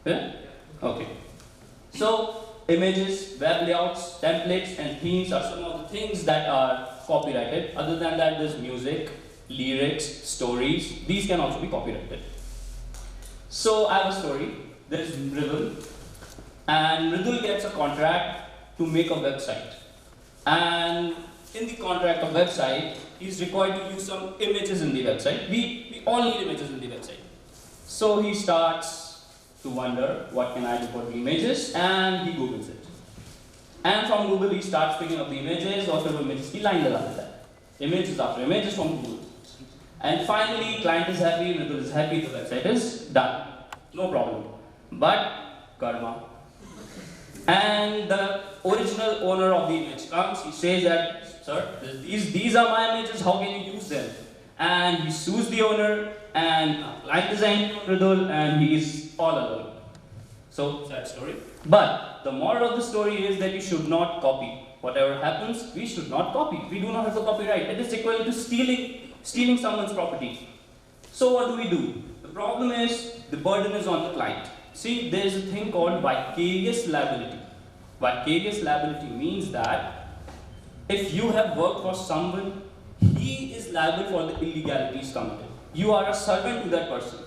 Yeah? Okay. So, images, web layouts, templates, and themes are some of the things that are copyrighted. Other than that, there's music, lyrics, stories. These can also be copyrighted. So, I have a story. There is Mridul, and Mridul gets a contract to make a website. And in the contract of website, he's required to use some images in the website. We all need images in the website. So he starts to wonder, what can I do for the images? And he Googles it. And from Google, he starts picking up the images, or images, he line that. Images after images from Google. And finally, client is happy, Mridul is happy, the website is done. No problem. But, karma. And the original owner of the image comes, he says that, sir, these are my images, how can you use them? And he sues the owner, and client is angry with Mridul, and he is all alone. So, sad story. But the moral of the story is that you should not copy. Whatever happens, we should not copy. We do not have the copyright. It is equivalent to stealing someone's property. So what do? The problem is, the burden is on the client. See, there is a thing called vicarious liability. Vicarious liability means that if you have worked for someone, he is liable for the illegalities committed. You are a servant to that person.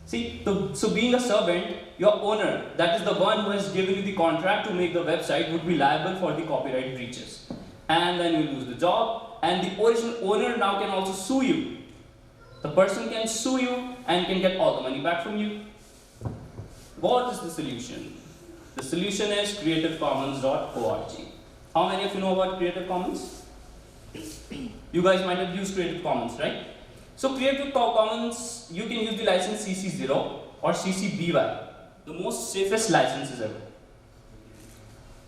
See, so being a servant, your owner, that is the one who has given you the contract to make the website, would be liable for the copyright breaches. And then you lose the job, and the original owner now can also sue you. The person can sue you and can get all the money back from you. What is the solution? The solution is creativecommons.org. How many of you know about Creative Commons? You guys might have used Creative Commons, right? So Creative Commons, you can use the license CC0 or CC BY, the most safest licenses ever.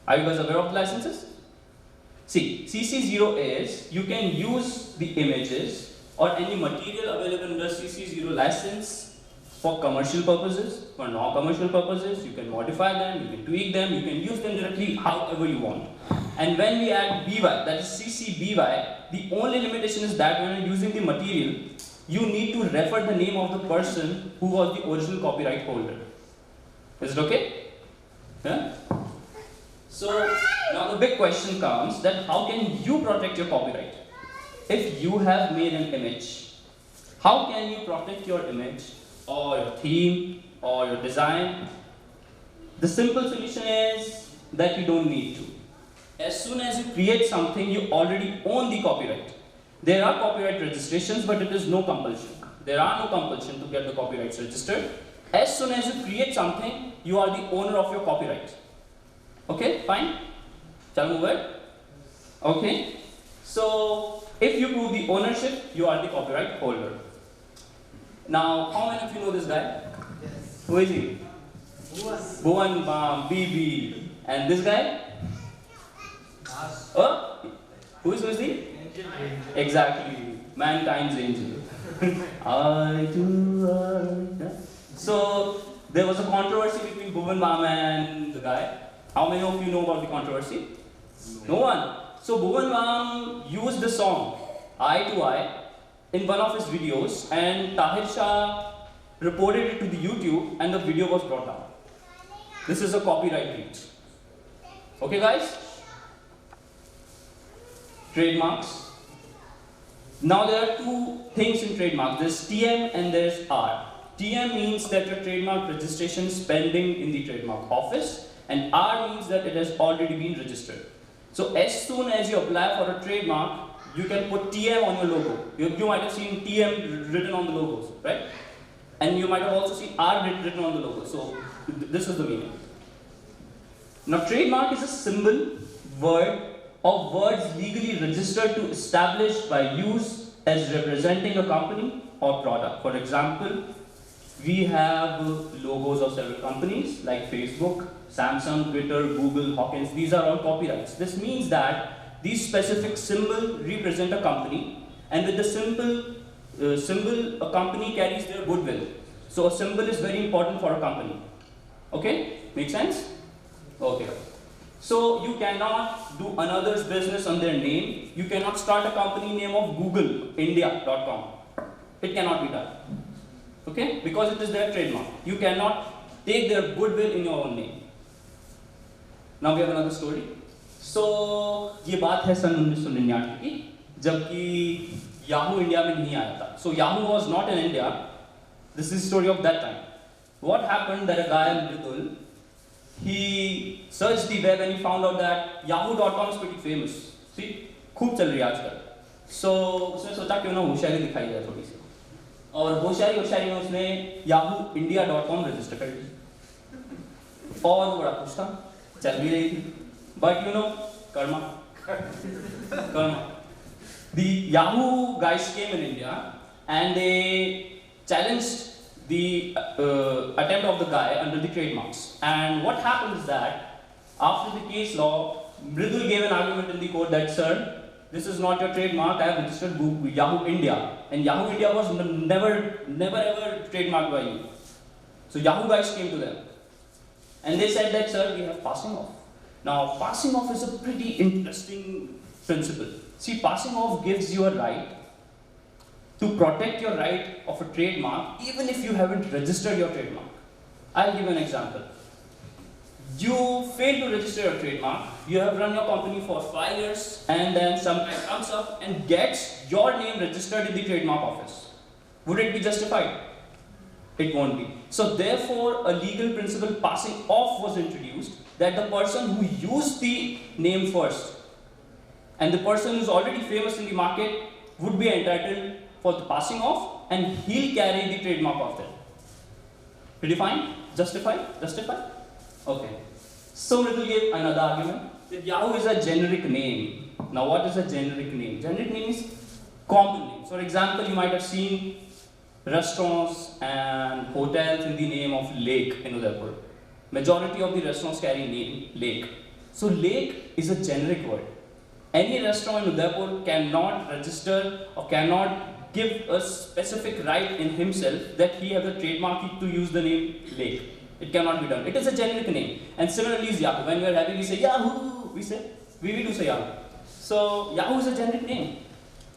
Are you guys aware of the licenses? See, CC0 is, you can use the images or any material available under CC0 license for commercial purposes, for non-commercial purposes. You can modify them, you can tweak them, you can use them directly however you want. And when we add BY, that is CC BY, the only limitation is that when you're using the material, you need to refer the name of the person who was the original copyright holder. Is it okay? Yeah? So, now the big question comes that how can you protect your copyright? If you have made an image, how can you protect your image or your theme or your design? The simple solution is that you don't need to. As soon as you create something, you already own the copyright. There are copyright registrations, but it is no compulsion. There are no compulsion to get the copyrights registered. As soon as you create something, you are the owner of your copyright. Okay, fine? Shall we move it? Okay. So, if you prove the ownership, you are the copyright holder. Now, how many of you know this guy? Yes. Who is he? Bhuvan Bam, BB. And this guy? Oh? Who is he? Exactly. Mankind's angel. I do. So, there was a controversy between Bhuvan Bam and the guy. How many of you know about the controversy? No one. So Bhuvan Bam used the song Eye to Eye in one of his videos, and Tahir Shah reported it to the YouTube, and the video was brought down. This is a copyright breach. Okay, guys? Trademarks. Now there are two things in trademarks. There's TM and there's R. TM means that your trademark registration is pending in the trademark office, and R means that it has already been registered. So as soon as you apply for a trademark, you can put TM on your logo. You might have seen TM written on the logos, right? And you might have also seen R written on the logo. So this is the meaning. Now trademark is a symbol, word, or words legally registered to establish by use as representing a company or product. For example, we have logos of several companies like Facebook, Samsung, Twitter, Google, Hawkins. These are all copyrights. This means that these specific symbols represent a company, and with the symbol, a company carries their goodwill. So a symbol is very important for a company. Okay? Make sense? Okay. So you cannot do another's business on their name. You cannot start a company name of googleindia.com. It cannot be done. Okay? Because it is their trademark. You cannot take their goodwill in your own name. Now we have another story. So ये बात है सन 1999 की, जबकि Yahoo India में नहीं आया था. So Yahoo was not in India. This is the story of that time. What happened that a guy Mridul, he searched the web and he found out that Yahoo.com is pretty famous. See, खूब चल रही है आजकल. So उसने सोचा क्यों ना होशियारी दिखाई जाए थोड़ी सी. और होशियारी में उसने yahooindia.com रजिस्टर कर दी. और वो बड़ा खुश था, चल भी रही थी. But you know, karma. The Yahoo guys came in India and they challenged the attempt of the guy under the trademarks. And what happened is that after the case law, Mridul gave an argument in the court that, sir, this is not your trademark, I have registered Yahoo India. And Yahoo India was never ever trademarked by you. So Yahoo guys came to them. And they said that, sir, we have passing off. Now, passing off is a pretty interesting principle. See, passing off gives you a right to protect your right of a trademark even if you haven't registered your trademark. I'll give an example. You fail to register your trademark, you have run your company for 5 years, and then some guy comes up and gets your name registered in the trademark office. Would it be justified? It won't be. So therefore, a legal principle passing off was introduced, that the person who used the name first and the person who's already famous in the market would be entitled for the passing off, and he'll carry the trademark of that. Pretty fine? Justified? Justified? Okay. So Mridul gave another argument that Yahoo is a generic name. Now what is a generic name? Generic name is common name. For example, you might have seen restaurants and hotels in the name of Lake in Udaipur. Majority of the restaurants carry name Lake. So Lake is a generic word. Any restaurant in Udaipur cannot register or cannot give a specific right in himself that he has a trademark to use the name Lake. It cannot be done. It is a generic name. And similarly is Yahoo. When we are having, we say Yahoo. We do say Yahoo. So Yahoo is a generic name.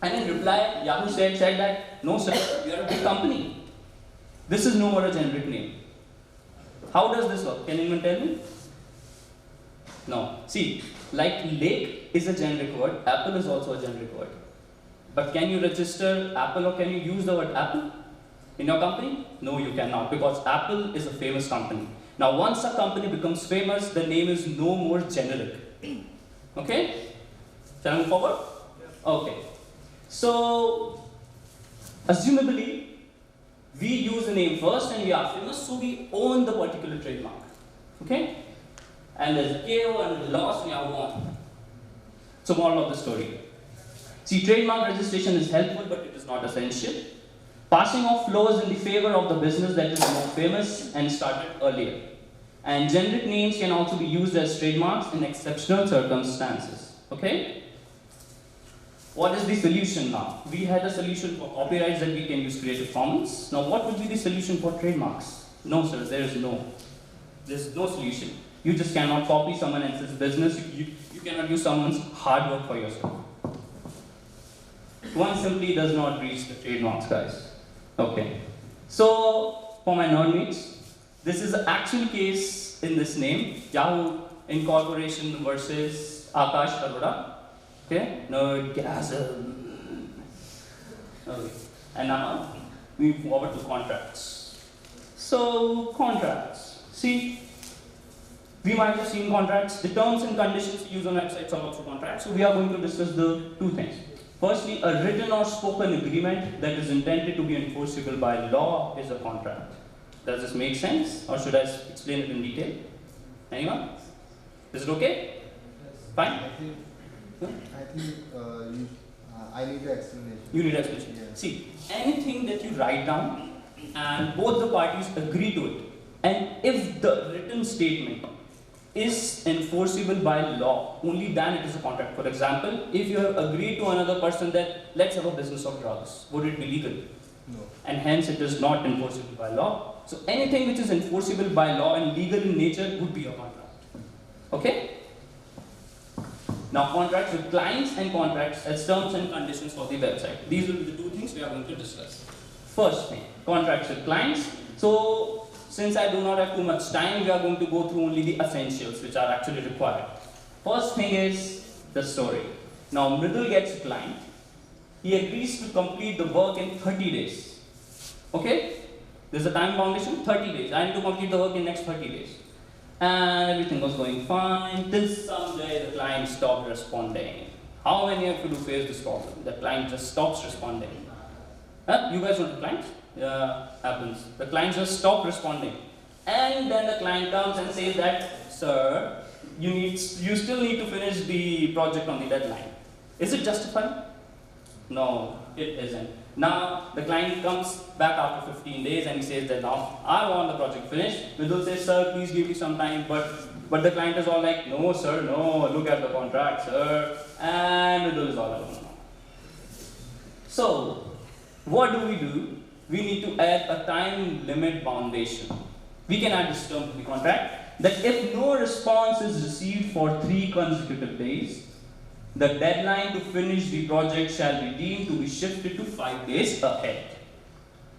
And in reply, Yahoo said that, no sir, we are a big company. This is no more a generic name. How does this work? Can anyone tell me? No. See, like Lake is a generic word, Apple is also a generic word. But can you register Apple or can you use the word Apple in your company? No, you cannot, because Apple is a famous company. Now, once a company becomes famous, the name is no more generic. Okay? Shall I move forward? Yeah. Okay. So, assumably, we use the name first and we are famous, so we own the particular trademark. Okay? And there's a KO and a loss, we have won. So, moral of the story. See, trademark registration is helpful, but it is not essential. Passing off flows in the favor of the business that is more famous and started earlier. And generic names can also be used as trademarks in exceptional circumstances. Okay? What is the solution now? We had a solution for copyrights that we can use Creative Commons. Now, what would be the solution for trademarks? No, sir, there is no. There's no solution. You just cannot copy someone else's business. You cannot use someone's hard work for yourself. One simply does not reach the trademarks, guys. Okay. So, for my nerdmates, this is the actual case in this name, Yahoo Incorporation versus Akash Arora. Okay? Nerdgasm. Okay. And now, we move forward to contracts. So, contracts. See, we might have seen contracts. The terms and conditions used on websites are also contracts. So, we are going to discuss the two things. Firstly, a written or spoken agreement that is intended to be enforceable by law is a contract. Does this make sense, or should I explain it in detail? Anyone? Is it okay? Yes. Fine? I need the explanation. You need explanation. Yeah. See, anything that you write down and both the parties agree to it, and if the written statement is enforceable by law, only then it is a contract. For example, if you have agreed to another person that let's have a business of drugs, would it be legal? No. And hence it is not enforceable by law. So anything which is enforceable by law and legal in nature would be a contract. Okay? Now, contracts with clients and contracts as terms and conditions for the website. These will be the two things we are going to discuss. First thing, contracts with clients. So since I do not have too much time, we are going to go through only the essentials which are actually required. First thing is the story. Now Mridul gets a client. He agrees to complete the work in 30 days. Okay? There's a time foundation, 30 days. I need to complete the work in next 30 days. And everything was going fine till someday the client stopped responding. How many of you do face this problem? The client just stops responding. Huh? You guys know the client? Yeah, happens. The client just stopped responding. And then the client comes and says that, sir, you still need to finish the project on the deadline. Is it justified? No, it isn't. Now the client comes back after 15 days and he says that now I want the project finished. Mridul says, sir, please give me some time. But the client is all like, no, sir, no, look at the contract, sir. And Mridul is all like, no. So, what do? We need to add a time limit foundation. We can add this term to the contract that if no response is received for 3 consecutive days, the deadline to finish the project shall be deemed to be shifted to 5 days ahead.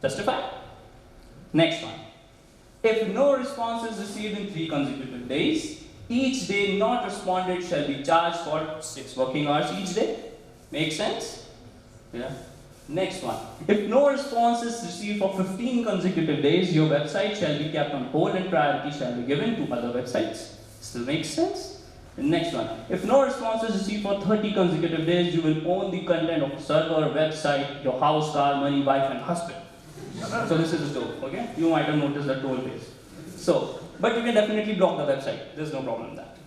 Justified? Next one. If no response is received in 3 consecutive days, each day not responded shall be charged for 6 working hours each day. Make sense? Yeah. Next one. If no response is received for 15 consecutive days, your website shall be kept on hold and priority shall be given to other websites. Still makes sense? The next one. If no response is received for 30 consecutive days, you will own the content of server, website, your house, car, money, wife, and husband. So this is the toll, okay? You might have noticed the toll base. So, but you can definitely block the website. There's no problem with that.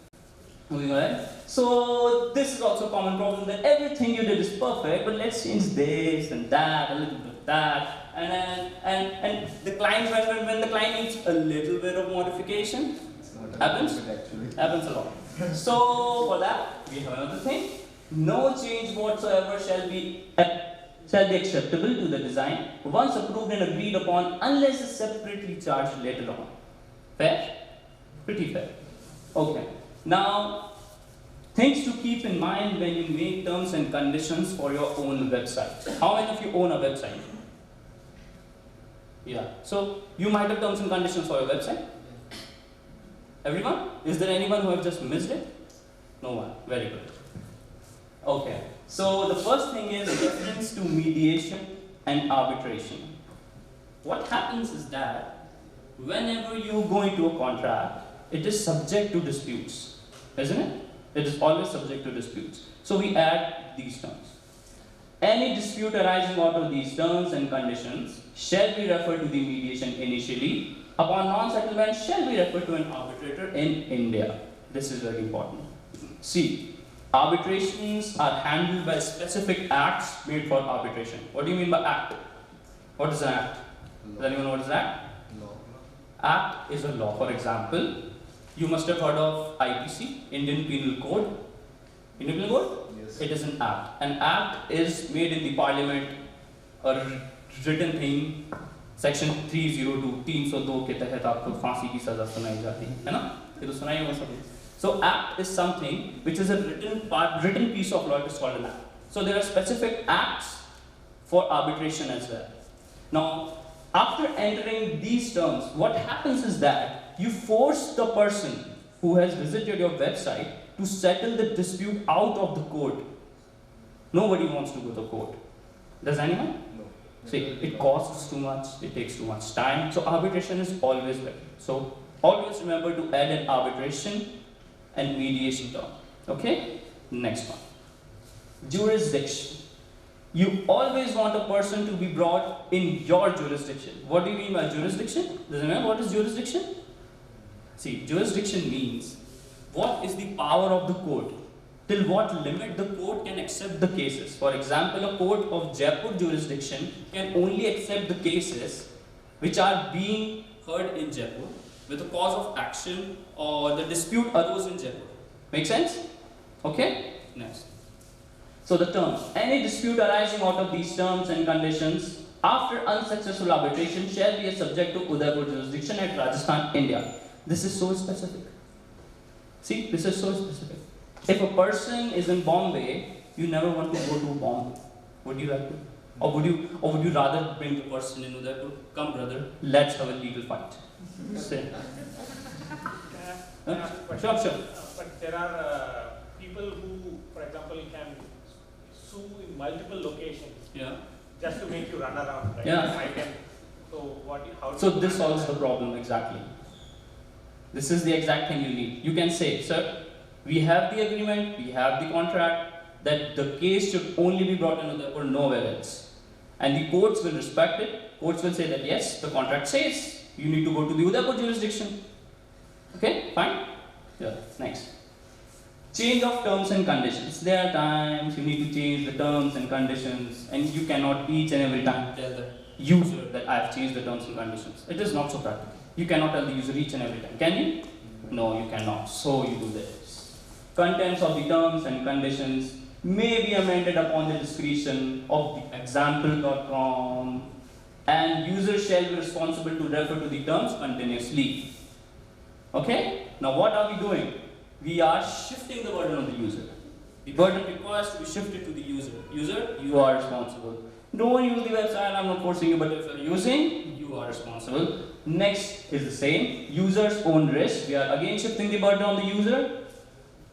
Moving on. So this is also a common problem that everything you did is perfect, but let's change this and that, a little bit of that, and the client when the client needs a little bit of modification, happens a lot. So for that we have another thing. No change whatsoever shall be acceptable to the design once approved and agreed upon unless it's separately charged later on. Fair? Pretty fair. Okay. Now, things to keep in mind when you make terms and conditions for your own website. How many of you own a website? Yeah. So you might have terms and conditions for your website. Everyone? Is there anyone who have just missed it? No one. Very good. Okay. So the first thing is reference to mediation and arbitration. What happens is that whenever you go into a contract, it is subject to disputes, isn't it? It is always subject to disputes. So we add these terms. Any dispute arising out of these terms and conditions shall be referred to the mediation initially. Upon non-settlement, shall be referred to an arbitrator in India. This is very important. See, arbitrations are handled by specific acts made for arbitration. What do you mean by act? What is an act? Does anyone know what is an act? Law. Act is a law. For example, you must have heard of IPC, Indian Penal Code. Indian Penal Code? Yes. It is an act. An act is made in the parliament, a written thing. Section 302 302 के तहत आपको फांसी की सजा सुनाई जाती है ना? ये तो सुनाई होगा सबने. So act is something which is a written piece of law. It is called an act. So there are specific acts for arbitration as well. Now, after entering these terms, what happens is that you force the person who has visited your website to settle the dispute out of the court. Nobody wants to go to court. Does anyone? No. See, it costs too much, it takes too much time, so arbitration is always better. So, always remember to add an arbitration and mediation term. Okay? Next one. Jurisdiction. You always want a person to be brought in your jurisdiction. What do you mean by jurisdiction? Does anyone know what is jurisdiction? See, jurisdiction means what is the power of the court? Till what limit the court can accept the cases. For example, a court of Jaipur jurisdiction can only accept the cases which are being heard in Jaipur with a cause of action or the dispute arose in Jaipur. Make sense? Okay? Next. So the terms. Any dispute arising out of these terms and conditions after unsuccessful arbitration shall be a subject to Udaipur jurisdiction at Rajasthan, India. This is so specific. See, this is so specific. If a person is in Bombay, you never want to go to Bombay. Would you like to? Or would you rather bring the person in Udaipur? Come brother, let's have a legal fight. Say. But Sure. but there are people who, for example, can sue in multiple locations Yeah. just to make you run around, right? Yeah. I can. So what? How? So this solves the problem exactly. This is the exact thing you need. You can say, sir, we have the agreement, we have the contract, that the case should only be brought in Udaipur, nowhere else. And the courts will respect it. Courts will say that yes, the contract says you need to go to the Udaipur jurisdiction. Okay, fine? Yeah, next. Change of terms and conditions. There are times you need to change the terms and conditions, and you cannot each and every time tell the user that I have changed the terms and conditions. It is not so practical. You cannot tell the user each and every time. Can you? No, you cannot. So you do this. Contents of the terms and conditions may be amended upon the discretion of the example.com, and user shall be responsible to refer to the terms continuously. Okay? Now what are we doing? We are shifting the burden on the user. The burden requires to be shifted to the user. User, you are responsible. Don't use the website, I'm not forcing you, but if you're using, you are responsible. Next is the same, user's own risk. We are again shifting the burden on the user.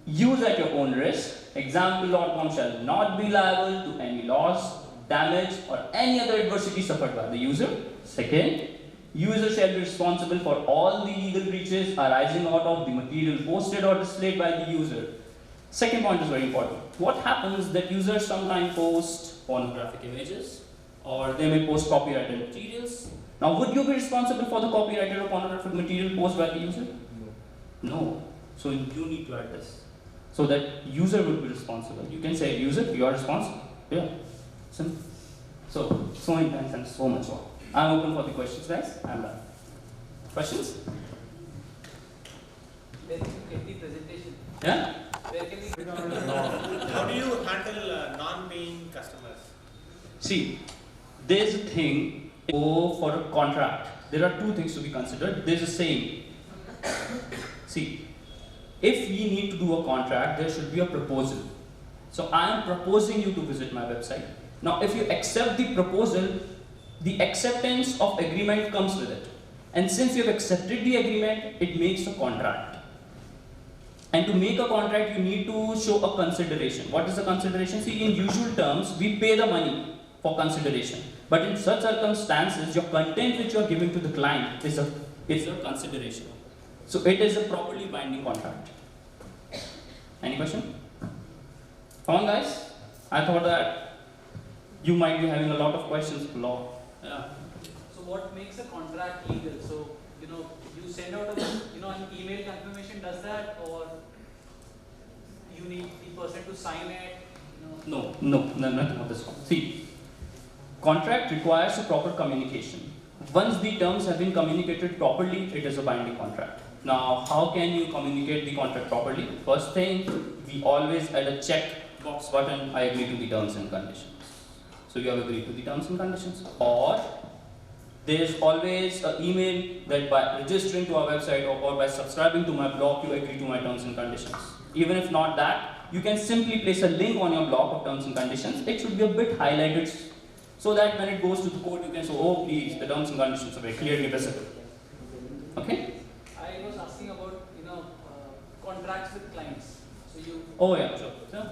Use at your own risk. Example.com shall not be liable to any loss, damage, or any other adversity suffered by the user. Second, user shall be responsible for all the legal breaches arising out of the material posted or displayed by the user. Second point is very important. What happens that users sometimes post pornographic images, or they may post copyrighted materials. Now, would you be responsible for the copyrighted or pornographic material posted by the user? No. So you need to add this, so that user will be responsible. You can say, user, you are responsible. Yeah. Simple. So many times and so much more. I'm open for the questions, guys. I'm done. Questions? Where can you get the presentation? Yeah? Where can we How do you handle non-paying customers? See, there's a thing, go for a contract. There are two things to be considered. There's a saying. See, if we need to do a contract, there should be a proposal. So I am proposing you to visit my website. Now, if you accept the proposal, the acceptance of agreement comes with it. And since you have accepted the agreement, it makes a contract. And to make a contract, you need to show a consideration. What is the consideration? See, in usual terms, we pay the money for consideration. But in such circumstances, your content which you are giving to the client is a consideration. So it is a properly binding contract. Any question? Come on, guys. I thought that you might be having a lot of questions for law. Yeah. So what makes a contract legal? So, you send out an email confirmation does that, or you need the person to sign it? No, nothing of this one. See, contract requires a proper communication. Once the terms have been communicated properly, it is a binding contract. Now, how can you communicate the contract properly? First thing, we always add a check box button, I agree to the terms and conditions. So you have agreed to the terms and conditions. Or there is always an email that by registering to our website or by subscribing to my blog, you agree to my terms and conditions. Even if not that, you can simply place a link on your blog of terms and conditions. It should be a bit highlighted so that when it goes to the court, you can say, oh please, the terms and conditions are very clearly visible. Okay? I was asking about, contracts with clients. So you. Oh yeah, sure. Yeah.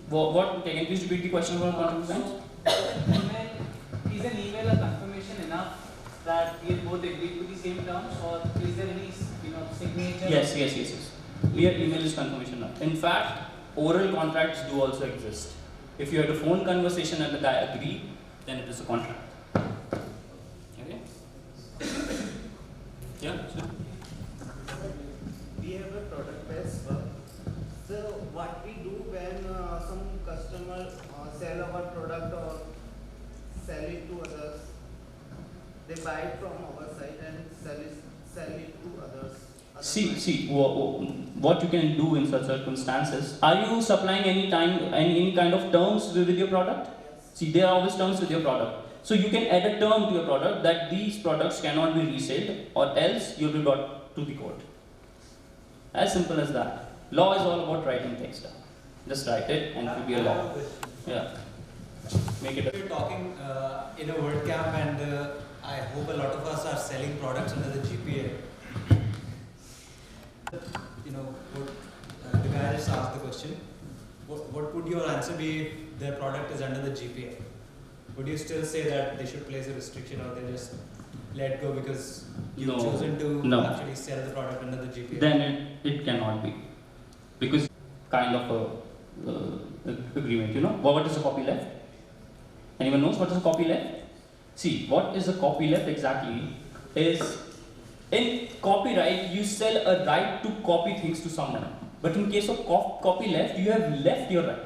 What? Can you please repeat the question about contract with clients? Is an email a confirmation enough that we both agree to the same terms, or is there any signature? Yes. Mere email is confirmation now. In fact, oral contracts do also exist. If you had a phone conversation and the guy agreed, then it is a contract. Okay? Yeah, sure. We have a product based work. So what we do when some customer sell our product or sell it to others, they buy it from our site and sell it to others. See, what you can do in such circumstances. Are you supplying any kind of terms with your product? Yes. See, there are always terms with your product. So you can add a term to your product that these products cannot be resold, or else you'll be brought to the court. As simple as that. Law is all about writing things down. Just write it and it will be a law. Yeah. Make it. We're talking in a WordCamp, and I hope a lot of us are selling products under the GPA. You know, the guy just asked the question. What would your answer be if their product is under the GPA? Would you still say that they should place a restriction, or they just let go because you've chosen to actually sell the product under the GPA? Then it cannot be, because kind of a agreement. You know, what is a copyleft? Anyone knows what is a copyleft? See, what is a copyleft exactly is, in copyright you sell a right to copy things to someone, but in case of copyleft you have left your right.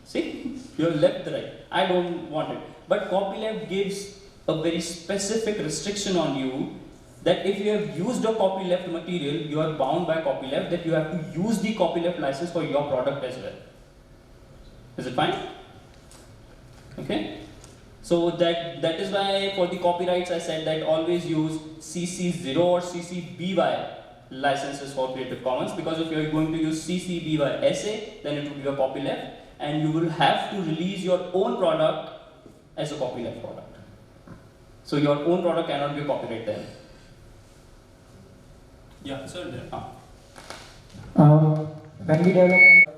See, you have left the right. I don't want it. But copyleft gives a very specific restriction on you, that if you have used a copyleft material, you are bound by copyleft, that you have to use the copyleft license for your product as well. Is it fine? Okay. So that is why for the copyrights I said that always use CC0 or CC BY licenses for Creative Commons, because if you are going to use CC BY SA, then it will be a copyleft, and you will have to release your own product as a copyleft product. So your own product cannot be a copyright then. Yeah, sir. When we develop,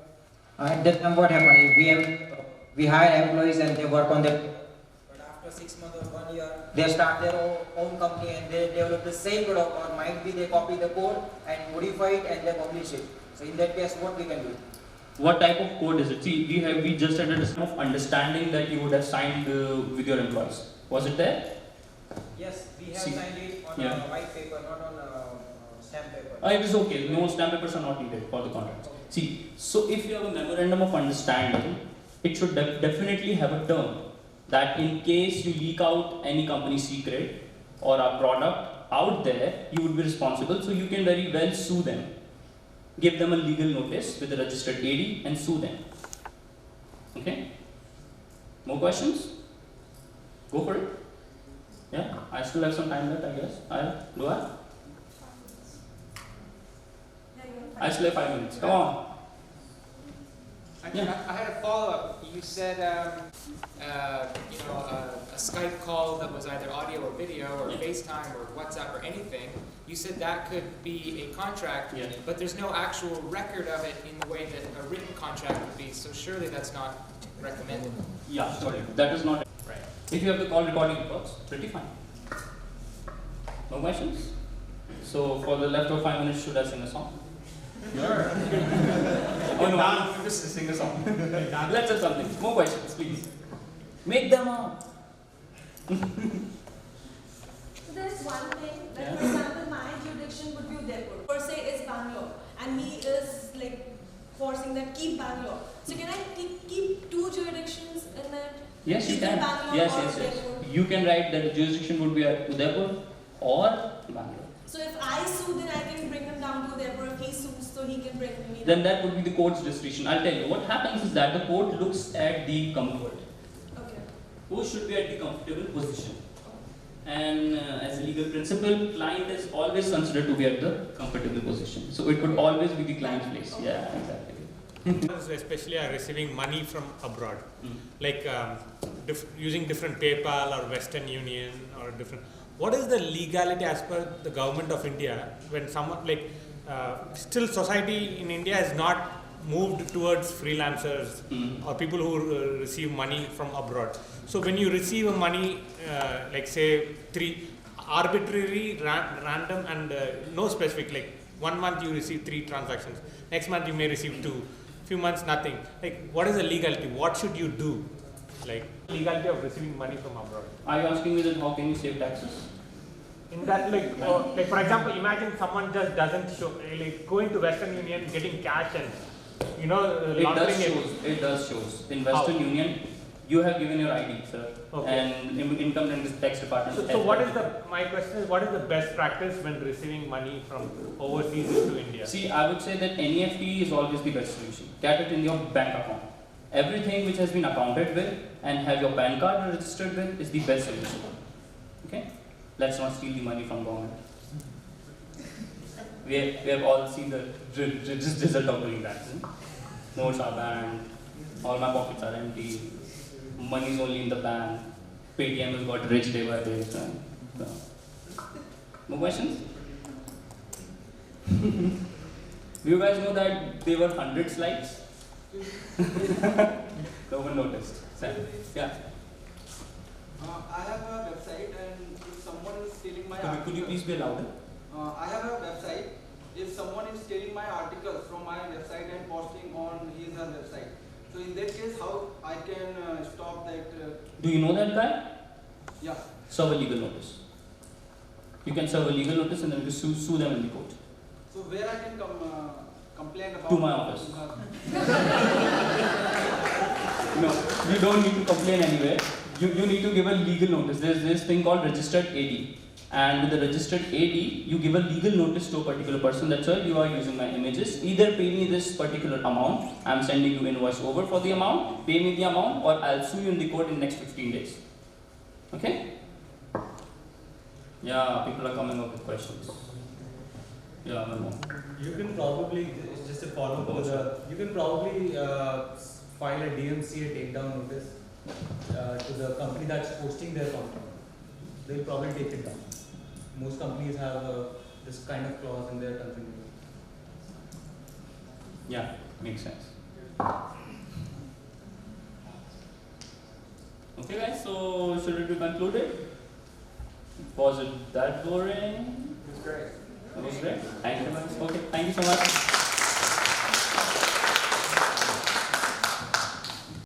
at that time what happened? We hire employees and they work on that. But after 6 months or 1 year, they start their own company and they develop the same product, or might be they copy the code and modify it and they publish it. So in that case, what we can do? What type of code is it? See, we just had a discussion of understanding that you would have signed with your employees. Was it there? Yes, we have signed it on a white paper, not on a stamp paper. It is okay. No stamp papers are not needed for the contracts. Okay. See, so if you have a memorandum of understanding, it should definitely have a term that in case you leak out any company secret or a product out there, you would be responsible. So you can very well sue them. Give them a legal notice with a registered AD and sue them. Okay? More questions? Go for it. Yeah? I still have some time left, I guess. Do I? I still have 5 minutes. Come on. Actually, I had a follow-up. You said, a Skype call that was either audio or video or FaceTime or WhatsApp or anything. You said that could be a contract, but there's no actual record of it in the way that a written contract would be. So surely that's not recommended. Yeah, sorry. That is not right. If you have the call recording, it works. Pretty fine. No questions? So for the leftover 5 minutes, should I sing a song? Sure. Oh no, I'm just sing a song. Let's have something. More questions, please. Make them up. So there's one thing, like for example, my jurisdiction would be Udaipur. Per se is Bangalore, and he is like forcing that keep Bangalore. So can I keep two jurisdictions in that? Yes, you can. Bangalore Yes. You can write that the jurisdiction would be at Udaipur or Bangalore. So if I sue, then I can bring him down to Udaipur. If he sues, so he can bring me down. Then that would be the court's decision. I'll tell you. What happens is that the court looks at the comfort. Okay. Who should be at the comfortable position? And as a legal principle, client is always considered to be at the comfortable position. So it would always be the client's place. Okay. Yeah, exactly. Especially are receiving money from abroad, like using different PayPal or Western Union or different. What is the legality as per the government of India when someone still society in India has not moved towards freelancers or people who receive money from abroad. So when you receive a money, like say 3 arbitrary, random and no specific, like 1 month you receive 3 transactions, next month you may receive 2, few months nothing. Like what is the legality? What should you do? Like legality of receiving money from abroad. Are you asking me that how can you save taxes? In that, like for example, imagine someone just doesn't show, like going to Western Union, getting cash and laundering it. It does shows. In Western Union, you have given your ID, sir, and income and tax department. So what is my question is, what is the best practice when receiving money from overseas into India? See, I would say that NEFT is always the best solution. Get it in your bank account. Everything which has been accounted with and have your PAN card registered with is the best solution. Okay? Let's not steal the money from government. We have all seen the result of doing that. Notes are banned, all my pockets are empty, money is only in the bank, Paytm has got rich day by day. No. More questions? Do you guys know that there were 100 slides? No one noticed. Sam? Yeah. I have a website, and if someone is stealing my Could you please be louder? I have a website. If someone is stealing my articles from my website and posting on his or her website, so in that case, how I can stop that? Do you know that guy? Yeah. Serve a legal notice. You can serve a legal notice and then you sue them in the court. So where I can complain about? To my office. No, you don't need to complain anywhere. You need to give a legal notice. There's this thing called registered AD. And with the registered AD, you give a legal notice to a particular person that, sir, you are using my images. Either pay me this particular amount, I'm sending you invoice over for the amount, pay me the amount, or I'll sue you in the court in the next 15 days. Okay? Yeah, people are coming up with questions. Yeah, one more. You can probably, just a follow up, you can probably file a DMCA takedown notice to the company that's posting their content. They'll probably take it down. Most companies have this kind of clause in their terms and conditions. Yeah, makes sense. Okay guys, so should it be concluded? Was it that boring? It was great. It was great. Thank you. Okay, thank you so much.